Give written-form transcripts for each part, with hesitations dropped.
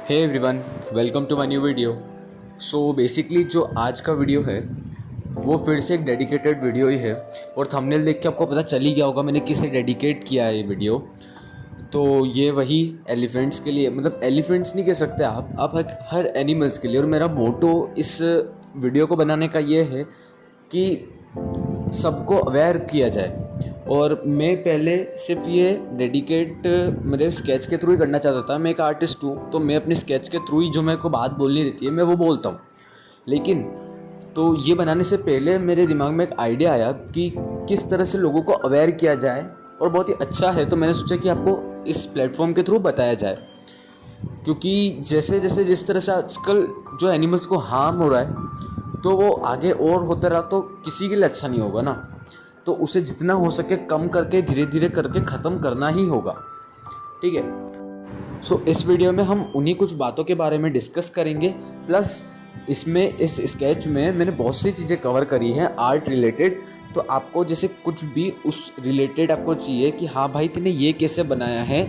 Hey everyone, welcome to my new video. So basically जो आज का वीडियो है वो फिर से एक डेडिकेटेड वीडियो ही है और थंबनेल देख के आपको पता चल ही गया होगा मैंने किसे डेडिकेट किया है ये वीडियो। तो ये वही एलिफेंट्स के लिए, मतलब एलिफेंट्स नहीं कह सकते आप हर एनिमल्स के लिए। और मेरा मोटो इस वीडियो को बनाने का ये है कि सबको अवेयर किया जाए। और मैं पहले सिर्फ ये डेडिकेट मेरे स्केच के थ्रू ही करना चाहता था। मैं एक आर्टिस्ट हूँ तो मैं अपने स्केच के थ्रू ही जो मेरे को बात बोलनी रहती है मैं वो बोलता हूँ। लेकिन तो ये बनाने से पहले मेरे दिमाग में एक आइडिया आया कि किस तरह से लोगों को अवेयर किया जाए, और बहुत ही अच्छा है। तो मैंने सोचा कि आपको इस प्लेटफॉर्म के थ्रू बताया जाए, क्योंकि जैसे जैसे जिस तरह से आजकल जो एनिमल्स को हार्म हो रहा है तो वो आगे और होता रहा तो किसी के लिए अच्छा नहीं होगा ना। तो उसे जितना हो सके कम करके धीरे धीरे करके ख़त्म करना ही होगा, ठीक है। सो इस वीडियो में हम उन्हीं कुछ बातों के बारे में डिस्कस करेंगे। प्लस इसमें इस स्केच में मैंने बहुत सी चीज़ें कवर करी हैं आर्ट रिलेटेड। तो आपको जैसे कुछ भी उस रिलेटेड आपको चाहिए कि हाँ भाई तूने ये कैसे बनाया है,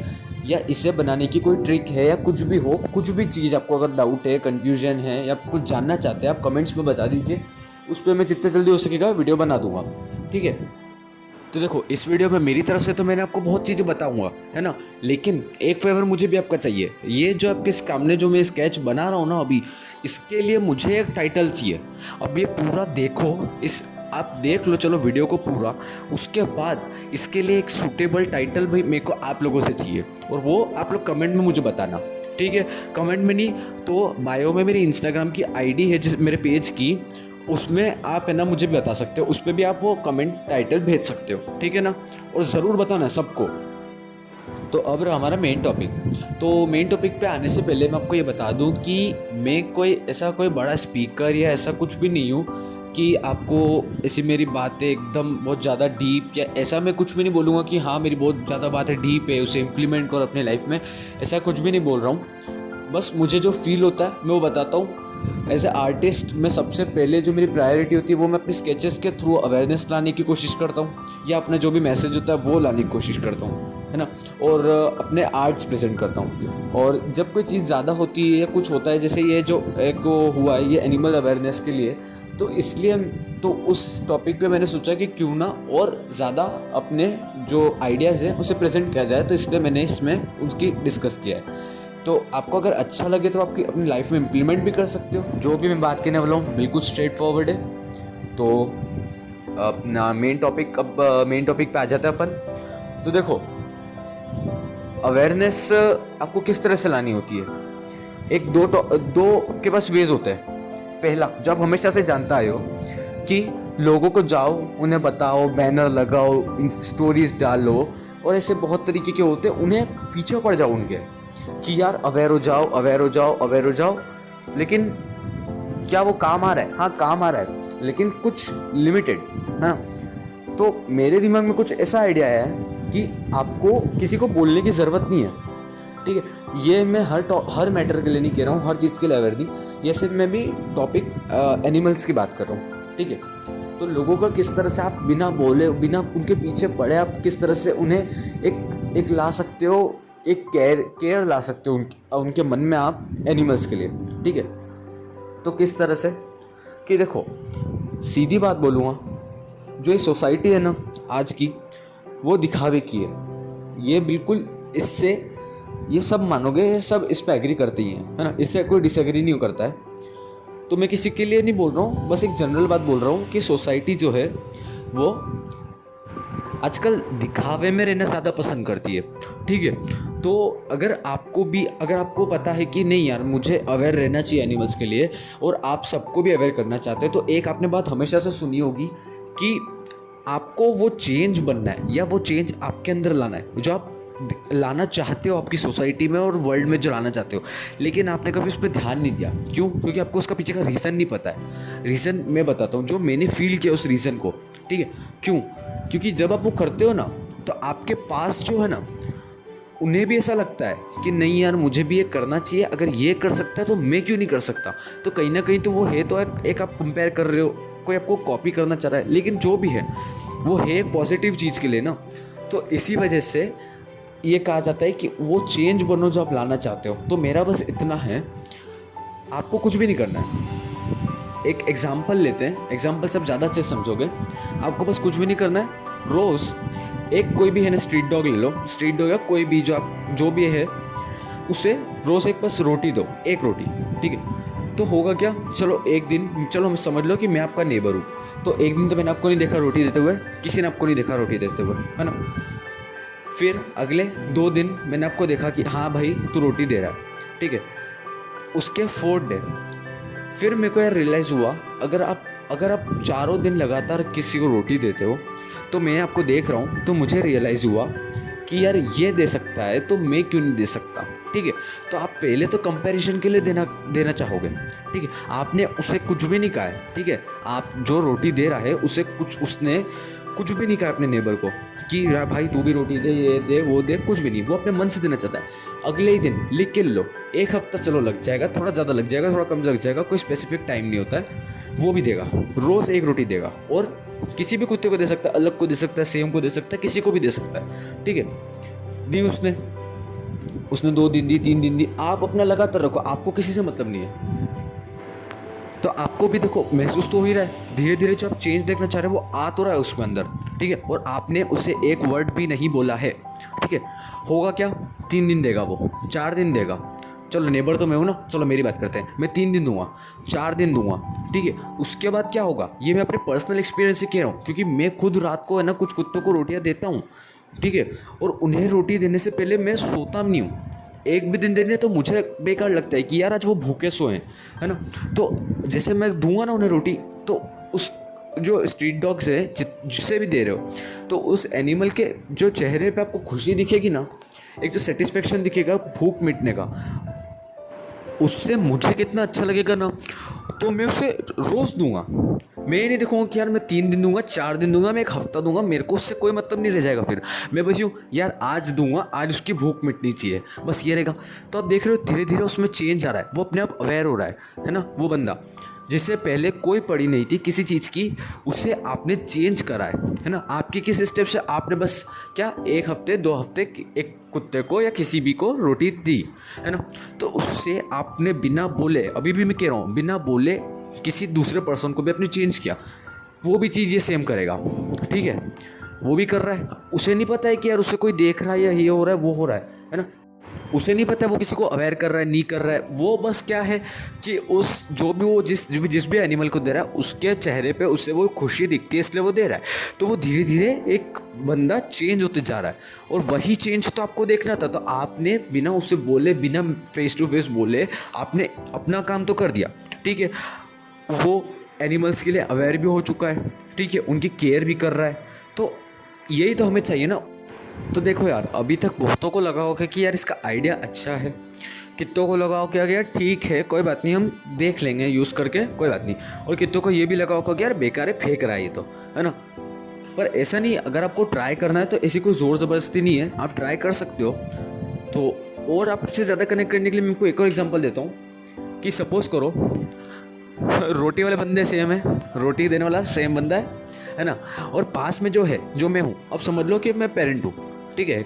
या इसे बनाने की कोई ट्रिक है, या कुछ भी हो, कुछ भी चीज़ आपको अगर डाउट है, कन्फ्यूजन है, या कुछ जानना चाहते हैं आप कमेंट्स में बता दीजिए। उस पर मैं जितने जल्दी हो सकेगा वीडियो बना दूंगा, ठीक है। तो देखो इस वीडियो में मेरी तरफ से तो मैंने आपको बहुत चीज़ें बताऊंगा, है ना। लेकिन एक फेवर मुझे भी आपका चाहिए। ये जो आपके सामने जो मैं स्केच बना रहा हूँ ना अभी, इसके लिए मुझे एक टाइटल चाहिए। अब ये पूरा देखो, इस आप देख लो, चलो वीडियो को पूरा। उसके बाद इसके लिए एक सूटेबल टाइटल भाई मेरे को आप लोगों से चाहिए, और वो आप लोग कमेंट में मुझे बताना, ठीक है। कमेंट में नहीं तो बायो में मेरी इंस्टाग्राम की आईडी है जिस मेरे पेज की, उसमें आप है ना मुझे भी बता सकते हो। उस पर भी आप वो कमेंट टाइटल भेज सकते हो, ठीक है ना। और ज़रूर बताना सबको। तो अब रहा हमारा मेन टॉपिक। तो मेन टॉपिक पे आने से पहले मैं आपको ये बता दूं कि मैं कोई बड़ा स्पीकर या ऐसा कुछ भी नहीं हूँ कि आपको ऐसी मेरी बातें एकदम बहुत ज़्यादा डीप, या ऐसा मैं कुछ भी नहीं बोलूँगा कि हाँ मेरी बहुत ज़्यादा बातें डीप है उसे इम्प्लीमेंट करो अपने लाइफ में। ऐसा कुछ भी नहीं बोल रहा हूँ। बस मुझे जो फील होता है मैं वो बताता हूँ। एज ए आर्टिस्ट मैं सबसे पहले जो मेरी प्रायोरिटी होती है वो मैं अपने स्केचेस के थ्रू अवेयरनेस लाने की कोशिश करता हूँ, या अपना जो भी मैसेज होता है वो लाने की कोशिश करता हूँ, है ना। और अपने आर्ट्स प्रेजेंट करता हूँ। और जब कोई चीज़ ज़्यादा होती है या कुछ होता है, जैसे ये जो एक हुआ है ये एनिमल अवेयरनेस के लिए, तो इसलिए तो उस टॉपिक पे मैंने सोचा कि क्यों ना और ज़्यादा अपने जो आइडियाज़ हैं उसे प्रेजेंट किया जाए। तो इसलिए मैंने इसमें उसकी डिस्कस किया है। तो आपको अगर अच्छा लगे तो आपकी अपनी लाइफ में इम्प्लीमेंट भी कर सकते हो। जो भी मैं बात करने वाला हूँ बिल्कुल स्ट्रेट फॉरवर्ड है। तो अपना मेन टॉपिक पे आ जाता है अपन। तो देखो अवेयरनेस आपको किस तरह से लानी होती है। एक दो के पास वेज होते हैं। पहला, जो आप हमेशा से जानता आए हो कि लोगों को जाओ उन्हें बताओ, बैनर लगाओ, स्टोरीज डालो, और ऐसे बहुत तरीके के होते हैं। उन्हें पीछे पड़ जाओ उनके कि यार अवेयर हो जाओ, अवेयर हो जाओ, अवेयर हो जाओ। लेकिन क्या वो काम आ रहा है? हाँ काम आ रहा है, लेकिन कुछ लिमिटेड, है ना। तो मेरे दिमाग में कुछ ऐसा आइडिया है कि आपको किसी को बोलने की ज़रूरत नहीं है, ठीक है। ये मैं हर मैटर के लिए नहीं कह रहा हूँ, हर चीज़ के लिए अवेयर नहीं। ये सिर्फ मैं भी टॉपिक एनिमल्स की बात कर रहा हूँ, ठीक है। तो लोगों का किस तरह से आप बिना बोले, बिना उनके पीछे पड़े, आप किस तरह से उन्हें एक ला सकते हो, एक केयर ला सकते हो उनके मन में आप एनिमल्स के लिए, ठीक है। तो किस तरह से कि देखो सीधी बात बोलूँगा, जो ये सोसाइटी है ना आज की, वो दिखावे की है। ये बिल्कुल इससे ये सब मानोगे, ये सब इस पर एग्री करते ही हैं, है ना। इससे कोई डिसएग्री नहीं करता है। तो मैं किसी के लिए नहीं बोल रहा हूँ, बस एक जनरल बात बोल रहा हूँ कि सोसाइटी जो है वो आजकल दिखावे में रहना ज़्यादा पसंद करती है, ठीक है। तो अगर आपको पता है कि नहीं यार मुझे अवेयर रहना चाहिए एनिमल्स के लिए, और आप सबको भी अवेयर करना चाहते हैं, तो एक आपने बात हमेशा से सुनी होगी कि आपको वो चेंज बनना है, या वो चेंज आपके अंदर लाना है जो आप लाना चाहते हो आपकी सोसाइटी में और वर्ल्ड में जो लाना चाहते हो। लेकिन आपने कभी उस पर ध्यान नहीं दिया। क्यों? क्योंकि आपको उसका पीछे का रीज़न नहीं पता है। रीज़न मैं बताता हूँ, जो मैंने फील किया उस रीज़न को, ठीक है। क्यों? क्योंकि जब आप वो करते हो ना, तो आपके पास जो है ना, उन्हें भी ऐसा लगता है कि नहीं यार मुझे भी ये करना चाहिए, अगर ये कर सकता है तो मैं क्यों नहीं कर सकता। तो कहीं ना कहीं तो वो है, तो एक आप कंपेयर कर रहे हो, कोई आपको कॉपी करना चाह रहा है, लेकिन जो भी है वो है एक पॉजिटिव चीज़ के लिए ना। तो इसी वजह से ये कहा जाता है कि वो चेंज बनो जो आप लाना चाहते हो। तो मेरा बस इतना है, आपको कुछ भी नहीं करना है। एक एग्जाम्पल लेते हैं, एग्जाम्पल से आप ज़्यादा अच्छे समझोगे। आपको बस कुछ भी नहीं करना है, रोज़ एक कोई भी है ना स्ट्रीट डॉग ले लो, स्ट्रीट डॉग या कोई भी जो भी है, उसे रोज़ एक बस रोटी दो, एक रोटी, ठीक है। तो होगा क्या, चलो एक दिन, चलो हम समझ लो कि मैं आपका नेबर हूँ, तो एक दिन तो मैंने आपको नहीं देखा रोटी देते हुए, किसी ने आपको नहीं देखा रोटी देते हुए, है ना। फिर अगले 2 दिन मैंने आपको देखा कि हाँ भाई तू रोटी दे रहा है, ठीक है। उसके 4th डे फिर मेरे को यार रियलाइज़ हुआ, अगर आप चारों दिन लगातार किसी को रोटी देते हो, तो मैं आपको देख रहा हूँ, तो मुझे रियलाइज़ हुआ कि यार ये दे सकता है तो मैं क्यों नहीं दे सकता, ठीक है। तो आप पहले तो कंपैरिजन के लिए देना चाहोगे, ठीक है। आपने उसे कुछ भी नहीं कहा है, ठीक है। आप जो रोटी दे रहा है उसने कुछ भी नहीं कहा अपने नेबर को कि यार भाई तू भी रोटी दे, ये दे, वो दे, कुछ भी नहीं। वो अपने मन से देना चाहता है। अगले ही दिन लिख के लो, 1 हफ्ता चलो लग जाएगा, थोड़ा ज़्यादा लग जाएगा, थोड़ा कम लग जाएगा, कोई स्पेसिफिक टाइम नहीं होता है। वो भी देगा, रोज़ एक रोटी देगा, और किसी भी कुत्ते को दे सकता है, अलग को दे सकता है, सेम को दे सकता है, किसी को भी दे सकता है, ठीक है। दी उसने 2 दिन दी, 3 दिन दी, आप अपना लगातार रखो, आपको किसी से मतलब नहीं है। तो आपको भी देखो महसूस तो हो ही रहा है, धीरे धीरे जो आप चेंज देखना चाह रहे हो वो आ तो रहा है उसके अंदर, ठीक है। और आपने उसे एक वर्ड भी नहीं बोला है, ठीक है। होगा क्या, 3 दिन देगा वो, 4 दिन देगा, चलो नेबर तो मैं हूँ ना, चलो मेरी बात करते हैं, मैं 3 दिन दूंगा, 4 दिन दूंगा, ठीक है। उसके बाद क्या होगा, ये मैं अपने पर्सनल एक्सपीरियंस से कह रहा हूँ, क्योंकि मैं खुद रात को है ना कुछ कुत्तों को रोटियाँ देता हूँ, ठीक है। और उन्हें रोटी देने से पहले मैं सोता नहीं हूँ, एक भी दिन देने तो मुझे बेकार लगता है कि यार आज वो भूखे सोए, है ना। तो जैसे मैं दूंगा ना उन्हें रोटी, तो उस जो स्ट्रीट डॉग्स है जिसे भी दे रहे हो, तो उस एनिमल के जो चेहरे पे आपको खुशी दिखेगी ना, एक जो सेटिस्फेक्शन दिखेगा भूख मिटने का, उससे मुझे कितना अच्छा लगेगा ना। तो मैं उसे रोज़ दूंगा, मैं ये नहीं देखूँगा कि यार मैं 3 दिन दूंगा, 4 दिन दूंगा, मैं 1 हफ्ता दूंगा, मेरे को उससे कोई मतलब नहीं रह जाएगा। फिर मैं बस यूँ यार आज दूंगा, आज उसकी भूख मिटनी चाहिए, बस ये रहेगा। तो आप देख रहे हो धीरे धीरे उसमें चेंज आ रहा है, वो अपने आप अवेयर हो रहा है ना। वो बंदा जिससे पहले कोई पड़ी नहीं थी किसी चीज़ की, उसे आपने चेंज करा है ना। आपके किस स्टेप से आपने बस क्या 1 हफ्ते 2 हफ्ते एक कुत्ते को या किसी भी को रोटी दी, है ना। तो उससे आपने बिना बोले, अभी भी मैं कह रहा हूँ, बिना बोले किसी दूसरे पर्सन को भी आपने चेंज किया, वो भी चीज़ ये सेम करेगा, ठीक है। वो भी कर रहा है, उसे नहीं पता है कि यार उसे कोई देख रहा है या ये हो रहा है वो हो रहा है ना। उसे नहीं पता है वो किसी को अवेयर कर रहा है नहीं कर रहा है, वो बस क्या है कि उस जो भी वो जिस भी एनिमल को दे रहा है उसके चेहरे पे उससे वो खुशी दिखती है, इसलिए वो दे रहा है। तो वो धीरे धीरे एक बंदा चेंज होते जा रहा है, और वही चेंज तो आपको देखना था। तो आपने बिना उससे बोले, बिना फेस टू फेस बोले, आपने अपना काम तो कर दिया, ठीक है। वो एनिमल्स के लिए अवेयर भी हो चुका है, ठीक है, उनकी केयर भी कर रहा है। तो यही तो हमें चाहिए ना। तो देखो यार, अभी तक बहुतों को लगा होगा कि यार इसका आइडिया अच्छा है, कितनों को लगा होगा कि यार ठीक है कोई बात नहीं, हम देख लेंगे यूज़ करके, कोई बात नहीं। और कितनों को ये भी लगा होगा कि यार बेकार है, फेंक रहा है ये तो, है ना। पर ऐसा नहीं, अगर आपको ट्राई करना है तो ऐसी कोई ज़ोर ज़बरदस्ती नहीं है, आप ट्राई कर सकते हो। तो और आपसे ज़्यादा कनेक्ट करने के लिए मैं आपको एक और एग्जाम्पल देता हूँ कि सपोज़ करो रोटी वाले बंदे सेम है, रोटी देने वाला सेम बंदा है ना। और पास में जो है, जो मैं हूँ, अब समझ लो कि मैं पेरेंट हूँ, ठीक है।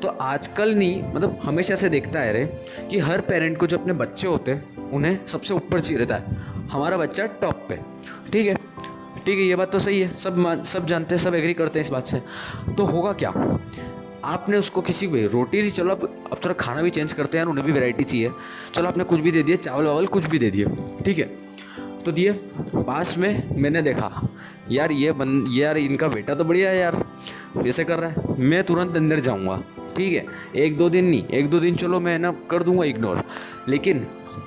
तो आजकल नहीं, मतलब हमेशा से देखता है रे कि हर पेरेंट को जो अपने बच्चे होते हैं उन्हें सबसे ऊपर चाहिए रहता है, हमारा बच्चा टॉप पे, ठीक है, ठीक है। ये बात तो सही है, सब जानते हैं, सब एग्री करते हैं इस बात से। तो होगा क्या, आपने उसको किसी भी रोटी नहीं, चलो अब थोड़ा खाना भी चेंज करते हैं, उन्हें भी वैरायटी चाहिए, चलो आपने कुछ भी दे दिया, चावल वावल कुछ भी दे दिए, ठीक है। तो दिए, पास में मैंने देखा यार यार इनका बेटा तो बढ़िया है यार, ऐसे कर रहा है, मैं तुरंत अंदर जाऊंगा, ठीक है। 1-2 दिन नहीं, 1-2 दिन चलो मैं ना कर दूंगा इग्नोर, लेकिन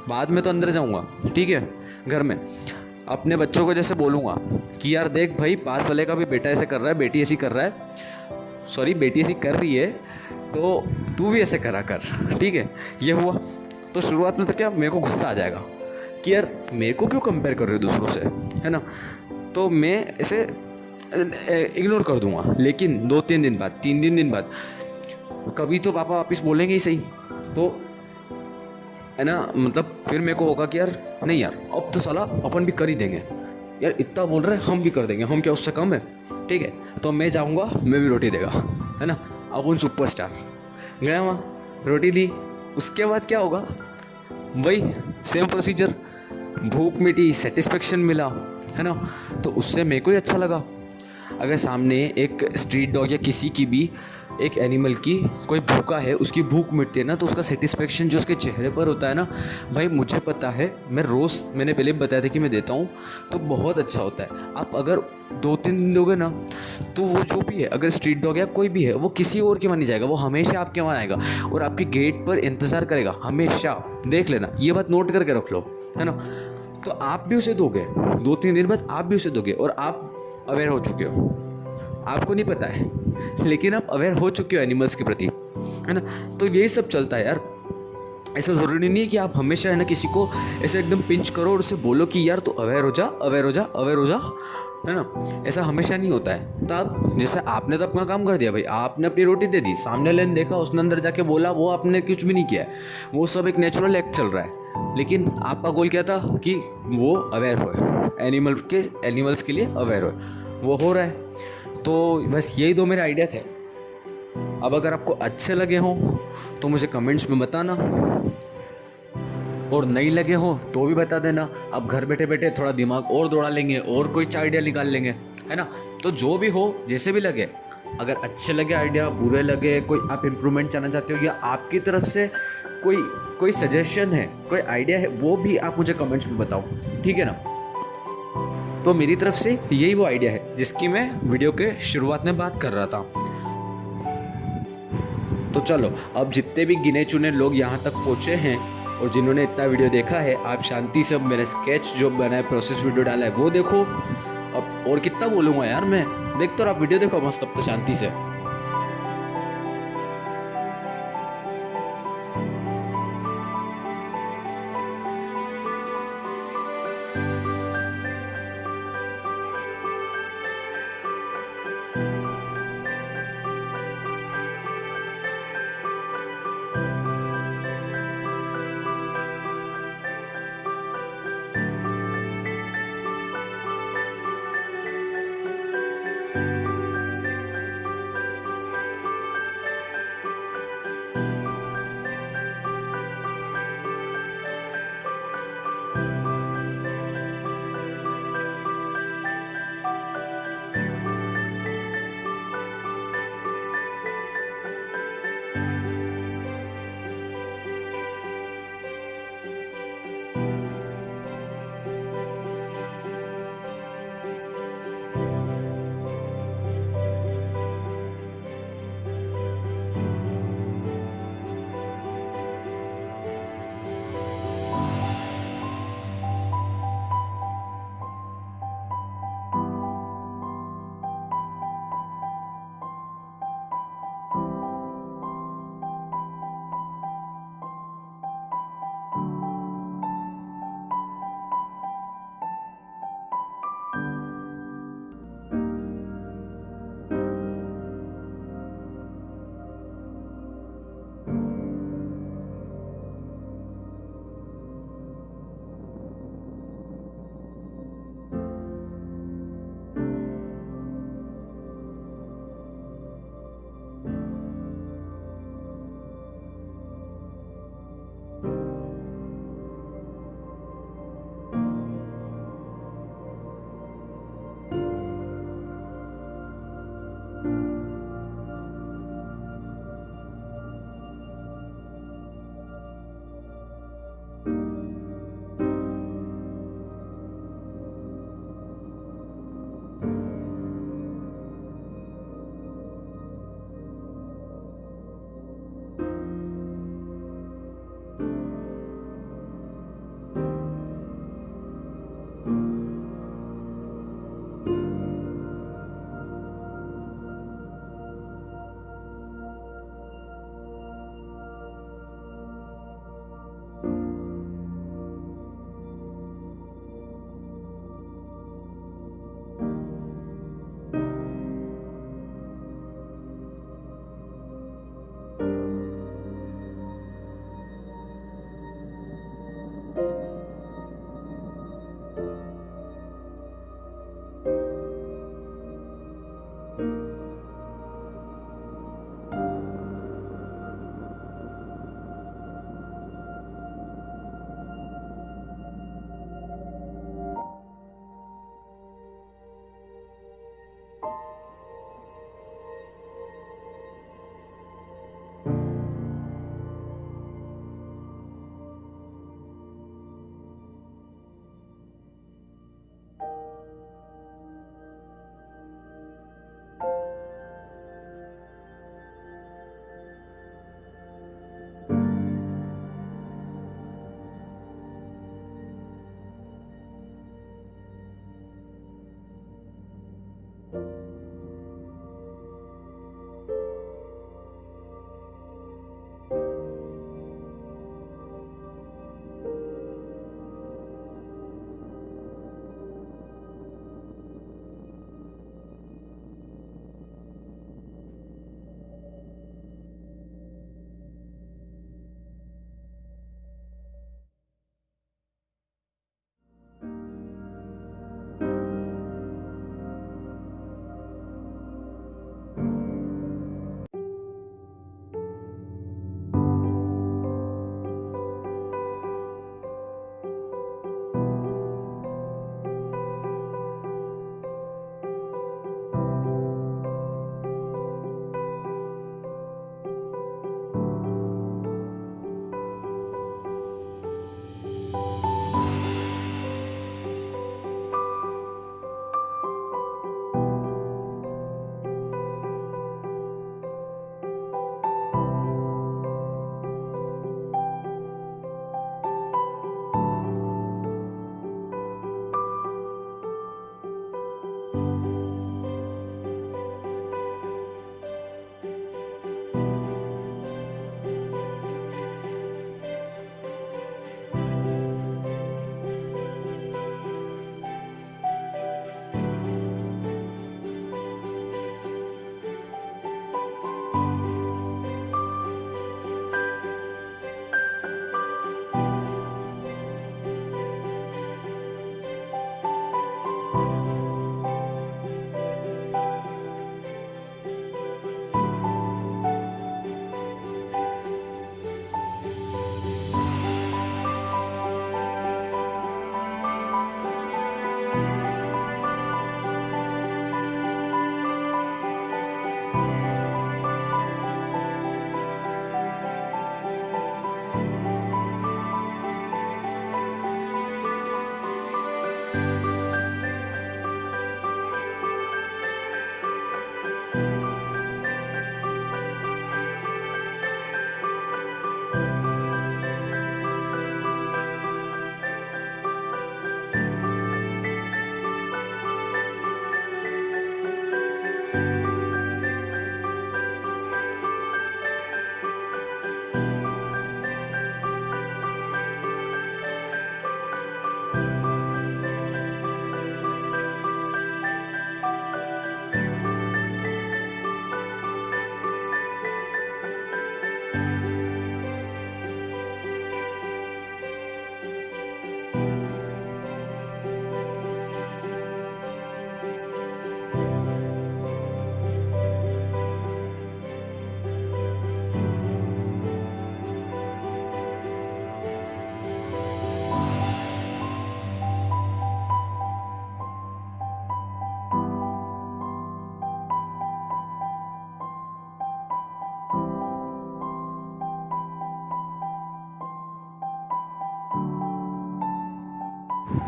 बाद में तो अंदर जाऊंगा, ठीक है। घर में अपने बच्चों को जैसे बोलूँगा कि यार देख भाई, पास वाले का भी बेटा ऐसे कर रहा है, बेटी ऐसी कर रहा है, सॉरी बेटी ऐसी कर रही है, तो तू भी ऐसे करा कर, ठीक है। ये हुआ तो शुरुआत में तो क्या मेरे को गुस्सा आ जाएगा कि यार मेरे को क्यों कंपेयर कर रहे हो दूसरों से, है ना। तो मैं ऐसे इग्नोर कर दूंगा, लेकिन 2-3 दिन बाद, 3 दिन बाद कभी तो पापा वापस बोलेंगे ही सही, तो है ना। मतलब फिर मेरे को होगा कि यार नहीं यार, अब तो साला अपन भी कर ही देंगे यार, इतना बोल रहे हैं हम भी कर देंगे, हम क्या उससे कम है, ठीक है। तो मैं जाऊँगा, मैं भी रोटी देगा, है ना, अपन सुपरस्टार। गया वहाँ, रोटी दी, उसके बाद क्या होगा, वही सेम प्रोसीजर, भूख मिटी, सेटिस्फेक्शन मिला, है ना। तो उससे मेरे को ही अच्छा लगा। अगर सामने एक स्ट्रीट डॉग या किसी की भी एक एनिमल की कोई भूखा है, उसकी भूख मिटती है ना, तो उसका सेटिस्फेक्शन जो उसके चेहरे पर होता है ना, भाई मुझे पता है, मैं रोज़, मैंने पहले भी बताया था कि मैं देता हूँ, तो बहुत अच्छा होता है। आप अगर 2-3 दिन दोगे ना, तो वो जो भी है, अगर स्ट्रीट डॉग या कोई भी है, वो किसी और के वहाँ नहीं जाएगा, वो हमेशा आपके वहाँ आएगा और आपके गेट पर इंतज़ार करेगा हमेशा। देख लेना, ये बात नोट करके रख लो, है ना। तो आप भी उसे दोगे, 2-3 दिन बाद आप भी उसे दोगे, और आप अवेयर हो चुके हो, आपको नहीं पता है लेकिन आप अवेयर हो चुके हो एनिमल्स के प्रति, है ना। तो यही सब चलता है यार। ऐसा ज़रूरी नहीं है कि आप हमेशा, है ना, किसी को ऐसे एकदम पिंच करो और उसे बोलो कि यार तू अवेयर हो जा, अवेयर हो जा, अवेयर हो जा, है ना। ऐसा हमेशा नहीं होता है। तो आप, जैसे आपने तो अपना काम कर दिया भाई, आपने अपनी रोटी दे दी, सामने वाले ने देखा, उसने अंदर जाके बोला, वो आपने कुछ भी नहीं किया है, वो सब एक नेचुरल एक्ट चल रहा है। लेकिन आपका गोल क्या था कि वो अवेयर हो, एनिमल्स के लिए अवेयर हो, वो हो रहा है। तो बस यही 2 मेरे आइडिया थे। अब अगर आपको अच्छे लगे हों तो मुझे कमेंट्स में बताना, और नहीं लगे हों तो भी बता देना। अब घर बैठे बैठे थोड़ा दिमाग और दौड़ा लेंगे और कोई आइडिया निकाल लेंगे, है ना। तो जो भी हो, जैसे भी लगे, अगर अच्छे लगे आइडिया, बुरे लगे, कोई आप इम्प्रूवमेंट चाहना चाहते हो, या आपकी तरफ से कोई सजेशन है, कोई आइडिया है, वो भी आप मुझे कमेंट्स में बताओ, ठीक है ना। तो मेरी तरफ से यही वो आइडिया है जिसकी मैं वीडियो के शुरुआत में बात कर रहा था। तो चलो, अब जितने भी गिने चुने लोग यहाँ तक पहुँचे हैं और जिन्होंने इतना वीडियो देखा है, आप शांति से मेरा स्केच जो बना है, प्रोसेस वीडियो डाला है, वो देखो। अब और कितना बोलूँगा यार मैं, देख तो आप वीडियो देखो मस्त, अब तो शांति से।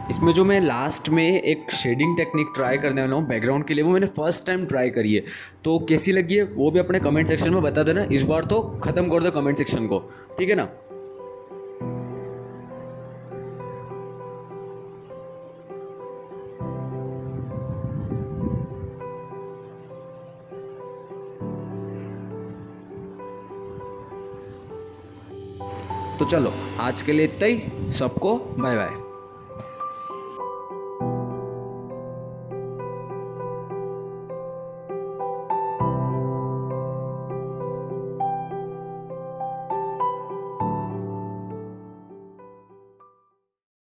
इसमें जो मैं लास्ट में एक शेडिंग टेक्निक ट्राई करने वाला हूँ बैकग्राउंड के लिए, वो मैंने फर्स्ट टाइम ट्राई करी है। तो कैसी लगी है वो भी अपने कमेंट सेक्शन में बता देना। इस बार तो ख़त्म कर दो कमेंट सेक्शन को, ठीक है ना। तो चलो आज के लिए इतना ही, सबको बाय बाय।